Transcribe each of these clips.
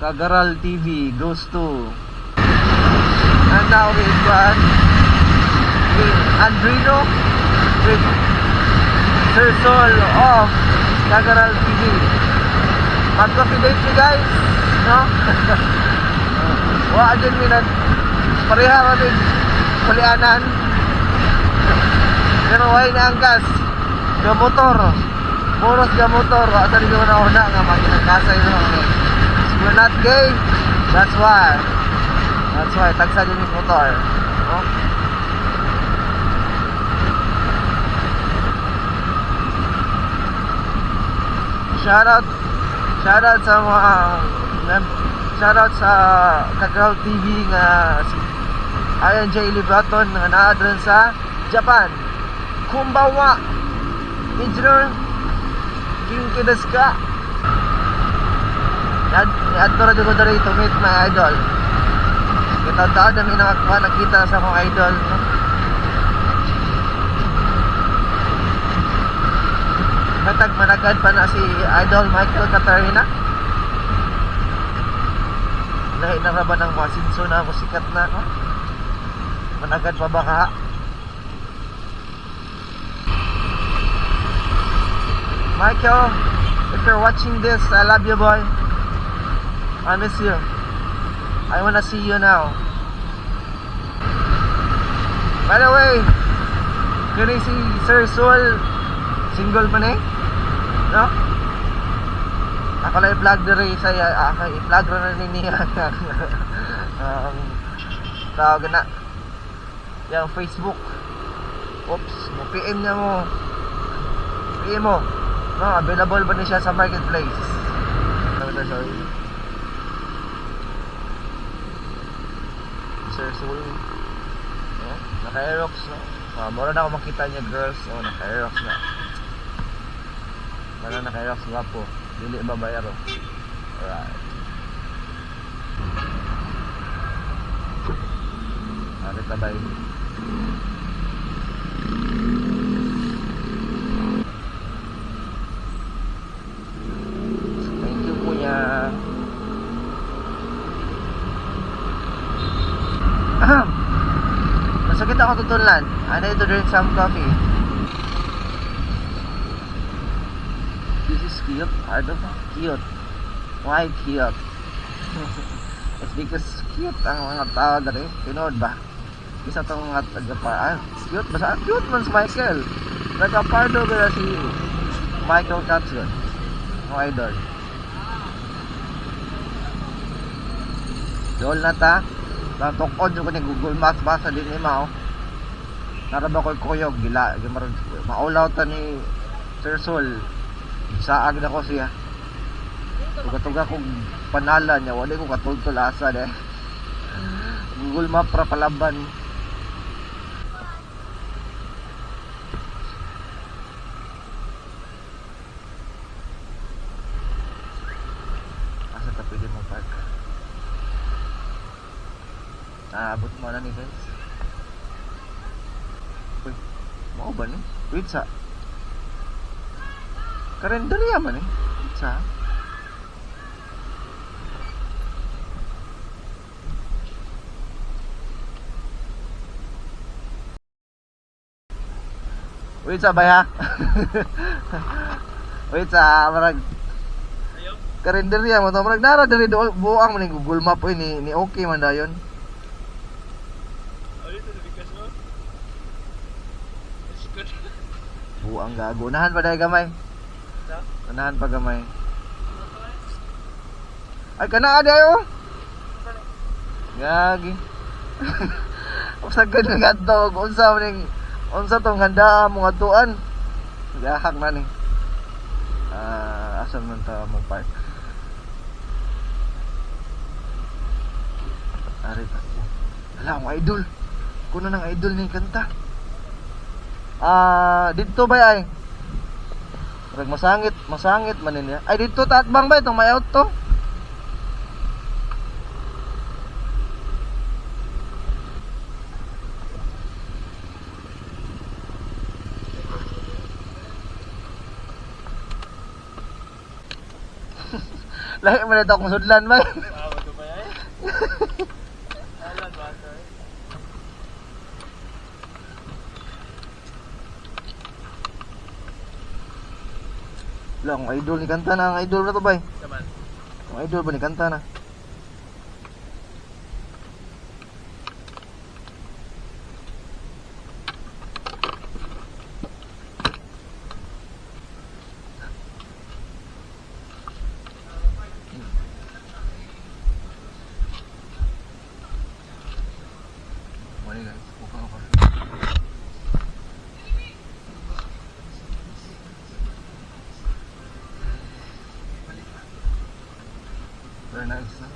Kagaral TV goes to, and now with Andrino with Sir Sol of Kagaral TV. Mag-confident me guys, no? Wa din minag pareha kami kulianan. Pero why na ang gas ga motor, puros ga motor, wa sa rin na una nga maginagkasay no. We're not gay, that's why tagsa din yung motor, no? Shoutout sa mga shoutout sa Kagaral TV nga si Ian J. Libraton nga naadran sa Japan. Kumbawa Engineer Kinki desu ka? Adto ra ko diri to meet my idol. Kita dami nakita sa akong idol, no? Matag managad pa na si Idol Michael Catarina. Lahi na ba ng mga sinso na musikat na, no? Managad pa ba ka? Michael, if you're watching this, I love you boy. I miss you. I wanna see you now. By the way, kini si Sir Sol single pa ni? No? Ako lang i-vlog diri sa i-vlog na niya. Tawag na yung Facebook. Oops, mo PM niya mo. PM mo. No, available ba ni siya sa marketplace? Sorry. Sir Soul. No? Naka-aerox, no? Mura na ako makita niya girls. Oh, naka-aerox na. Mana naka-aerox nga po. Dili babayaro. Alright. Ari tabay. Thank you po niya. Masakit ako tutulan. I need to drink some coffee. This is cute. I don't know. Cute. Why cute? It's because cute ang mga tao dali. Tinood ba? Isa tong mga taga-par. Cute ba? Cute man si Michael. Taga-pardo ba si Michael Capson? Mga idol. Dol na ta. Tukod yung kanyang Google Maps basa din ni Mao. Naraba ko'y kuyog gila. Maulaw ta ni Sir Sol. Saag na ko siya. Tuga-tuga kong panala niya. Wala ko katultol asa de. Google Map para palaban. Asa ta pwede mo park? Abot mo na ni guys. Uy, mau ba ni? Pizza. Karinderya man eh. Pizza. Pizza ba ya? Pizza, marag karinderya mo to. Marag nara dali buang man ni Google Map ni okay man dayon. Buang gago. Unahan pa dahil gamay. Unahan pa gamay. Ay, kana dayo. Gagi. Usagad nga ito. Unsa tong handa mo nga tuan. Gahak na ni. Asan man ta mo park. Ari pa. Ala, ang idol. Kuno ng idol ni kanta. Dito ba ay? Masangit man niya. Ay dito tatbang ba itong may auto? Lahi man ito akong sudlan ba? Lang, idol ni kanta na. Ang idol na to, bay. Saman. Ang idol ba ni kanta na? Mali guys, buka ako. Very nice, no?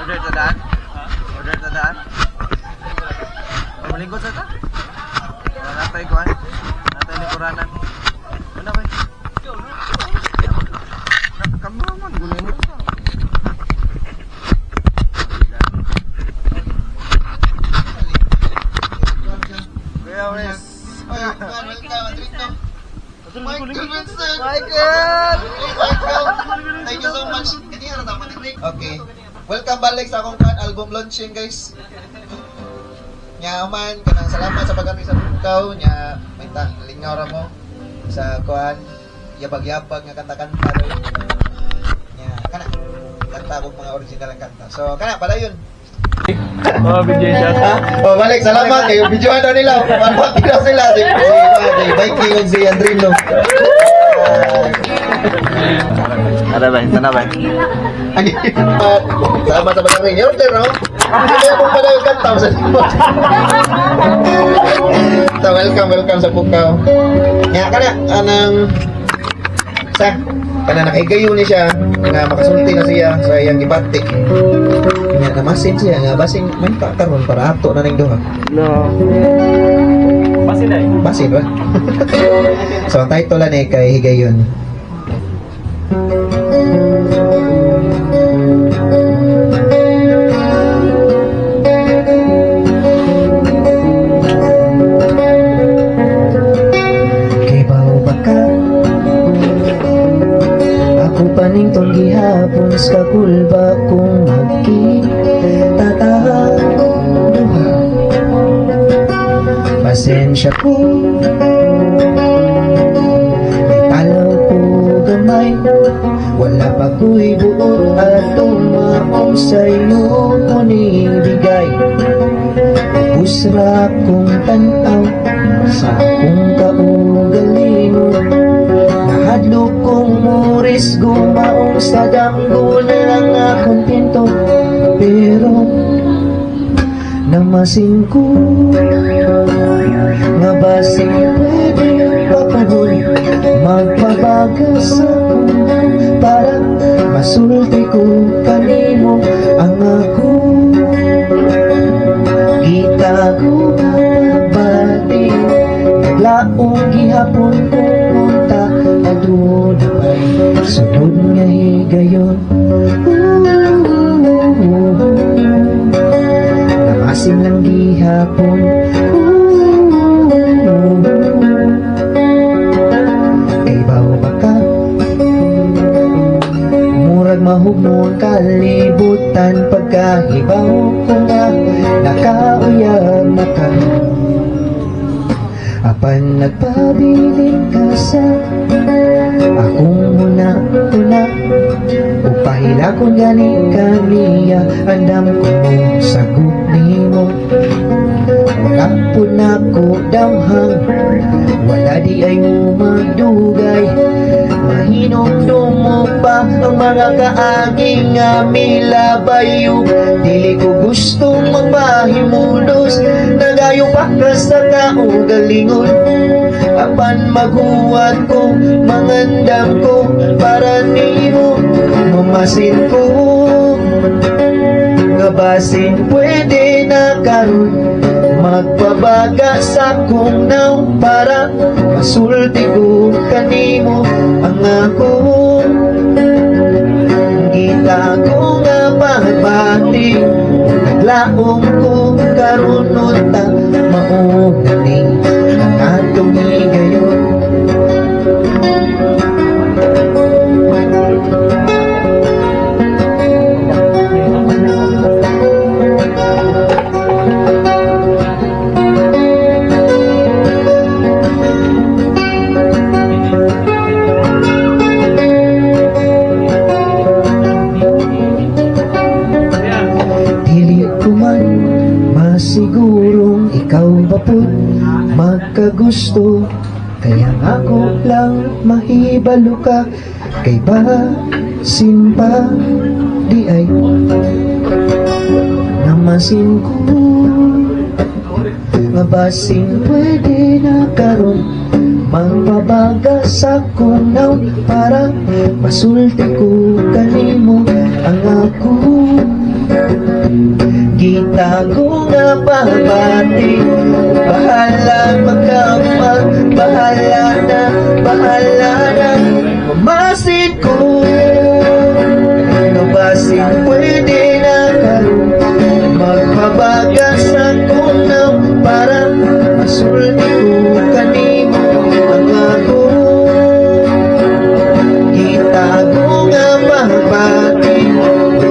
Order to daan? Order to daan? Malingkod sa ta? Wala natay ko, natay likuranan. Ano ba? Nakakamaman, gulay mo sa. Kuya Wes. Michael Vincent! Michael! Thank you so much. Okay. Welcome balik sa akong album launching, guys. Nya man kanang salamat sa pagkami sa bukaw nya may lingaw ra mo sa kuan yabag-yabag nga kanta-kanta ro. Nya kana kanta kong mga original ang kanta. So kana padayon. Oh, BJ shot. Oh, balik salamat kay videoan daw nila. Pagpapit daw sila si Mikey ug si Andrino. Ada ba? Sana ba? Salamat sa pagkami. Yung no? Hindi mo pala yung kanta sa So, welcome sa bukaw. Nya kana anang sa kana nakaigayo ni siya nga makasulti na siya sa iyang gibati. Nya namasin siya nga basing may karon para ato na ning duha. No. Basin na eh. Basin ba? So ang title na ni kay Higayon. Paningtong gihapon sa kulba kung magkitatahan pasensya ko may talaw ko gamay wala pa ko'y buot at tumaong sa'yo ko nibigay pusra kong tanaw sa akong kaugalingon nahadlok kong muris gumaong sa damgo na lang akong pinto pero namasin ko nga basing pwede papaboy magpabagas ako para masulti ko kanimo ang ako gitago bati naglaong gihapon kong punta adunay sunod nga higayon namasin lang gihapon ibaw baka murag mahugnon kalibutan pagkahibaw ko nga nakauyab na ka apan nagpabiling ka sa akong una upahila kung gani kaniya andam ko mo sagot nimo wala po na ko damhang wala di ay mo magdugay mahinong mo pa ang mga kaaging nga milabayo dili ko gustong magpahimulos nagayo pa ka sa kaugalingon apan maghuwat ko mangandam ko para nimo mamasin ko nga basin pwede na karon magpabaga sa kong naw para masulti ko kanimo ang ako kita ko nga pagbati naglaong ko karunot ta maugaling ang atong higayon pud magkagusto. Kaya ako lang mahibalo ka, kay basin di ay namasin ko. Mabasin pwede na karon magpabagas akong naon para masulti ko kanimo ang ako. Gitago nga pabati, bahala magkamang, bahala na mamasin ko. Mabasin pwede na karon magpabagas akong naon para masulti ko kanimo ang ako. Gitago nga pabati,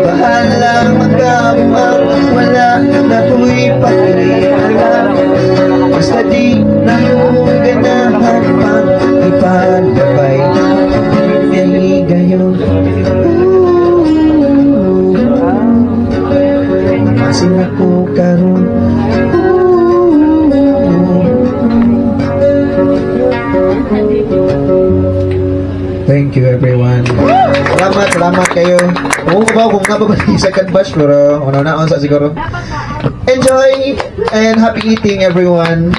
bahala magkamang, wala na ko'y pakialam. Basta di na yung ganahan pang ipagabay naligayon. Masin ako karon. Thank you everyone. Salamat kayo. Oo ba kung nababali sa Canvas pero una-una sa siguro. Enjoy and happy eating everyone.